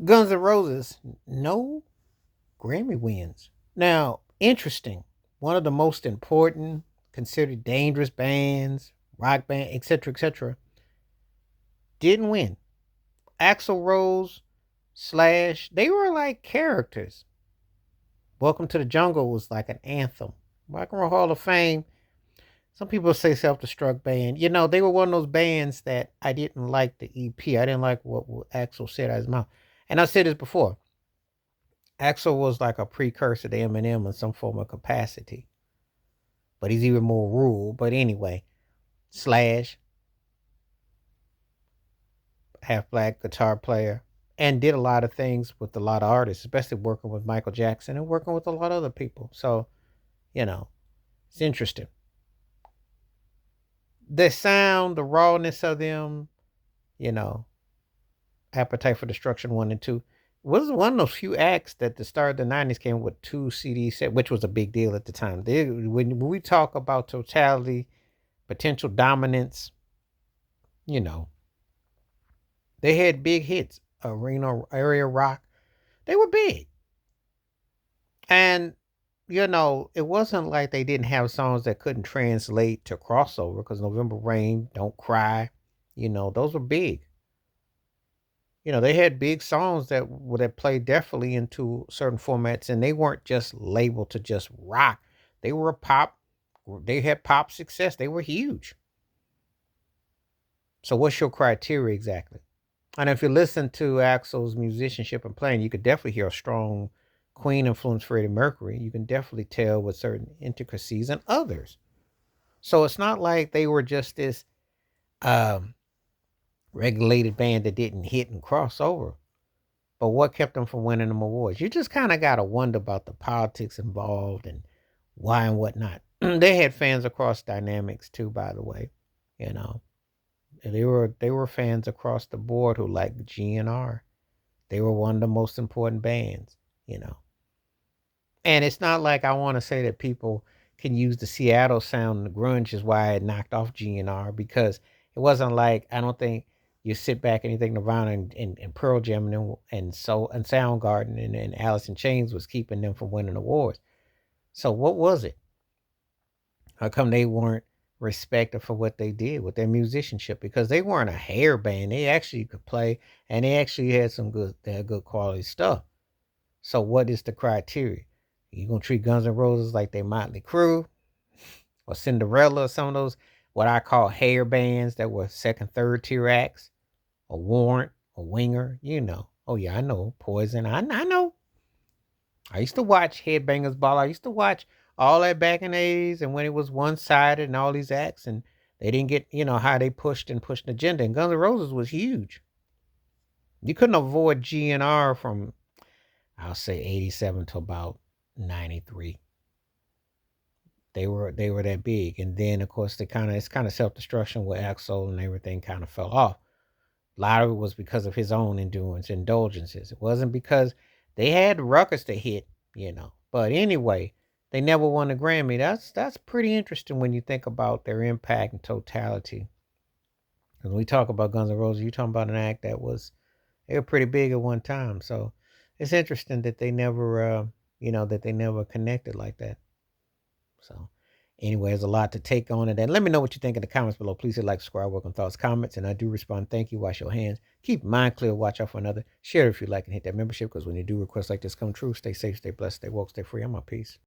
Guns N' Roses, no Grammy wins. Now, interesting. One of the most important, considered dangerous bands, rock band, etc., etc., didn't win. Axl Rose, Slash, they were like characters. Welcome to the Jungle was like an anthem. Rock and Roll Hall of Fame. Some people say self-destruct band. They were one of those bands that I didn't like the EP. I didn't like what Axel said out of his mouth. And I said this before. Axel was like a precursor to Eminem in some form of capacity. But he's even more rural. But anyway, Slash, half black guitar player, and did a lot of things with a lot of artists, especially working with Michael Jackson and working with a lot of other people. So, you know, it's interesting. The sound, the rawness of them, you know, Appetite for Destruction 1 and 2 was one of those few acts that the start of the 90s came with two CD set, which was a big deal at the time. When we talk about totality, potential dominance, you know, they had big hits. Arena area rock, they were big. And it wasn't like they didn't have songs that couldn't translate to crossover because November Rain, Don't Cry, those were big. They had big songs that played definitely into certain formats, and they weren't just labeled to just rock. They were pop. They had pop success. They were huge. So, what's your criteria exactly? And if you listen to Axel's musicianship and playing, you could definitely hear a strong Queen influence Freddie Mercury. You can definitely tell with certain intricacies and others. So it's not like they were just this um, regulated band that didn't hit and cross over. But what kept them from winning them awards? You just kind of got to wonder about the politics involved and why and whatnot. They had fans across dynamics too, by the way. You know, they were fans across the board who liked GNR. They were one of the most important bands. You know, and it's not like I want to say that people can use the Seattle sound and the grunge is why it knocked off GNR because it wasn't like I don't think you sit back and you think Nirvana and Pearl Jam and Soundgarden and Alice in Chains was keeping them from winning awards. So what was it? How come they weren't respected for what they did with their musicianship? Because they weren't a hair band. They actually could play and they actually had they had good quality stuff. So what is the criteria? You gonna treat Guns N' Roses like they Motley Crue or Cinderella or some of those what I call hair bands that were second, third tier acts, or Warrant, or Winger, Oh yeah, I know. Poison. I know. I used to watch Headbangers Ball. I used to watch all that back in the 80s and when it was one sided and all these acts and they didn't get, how they pushed an agenda. And Guns N' Roses was huge. You couldn't avoid GNR from I'll say 87 to about 93. They were that big. And then of course it's kind of self-destruction with Axel and everything kind of fell off. A lot of it was because of his own indulgences. It wasn't because they had records to hit, But anyway, they never won a Grammy. That's pretty interesting when you think about their impact and totality. When we talk about Guns N' Roses, you're talking about an act they were pretty big at one time. So it's interesting that they never connected like that. So anyway, there's a lot to take on it. And let me know what you think in the comments below. Please hit like, subscribe, welcome thoughts, comments. And I do respond. Thank you. Wash your hands. Keep your mind clear. Watch out for another. Share if you like and hit that membership because when you do requests like this come true, stay safe, stay blessed, stay woke, stay free. I'm out. Peace.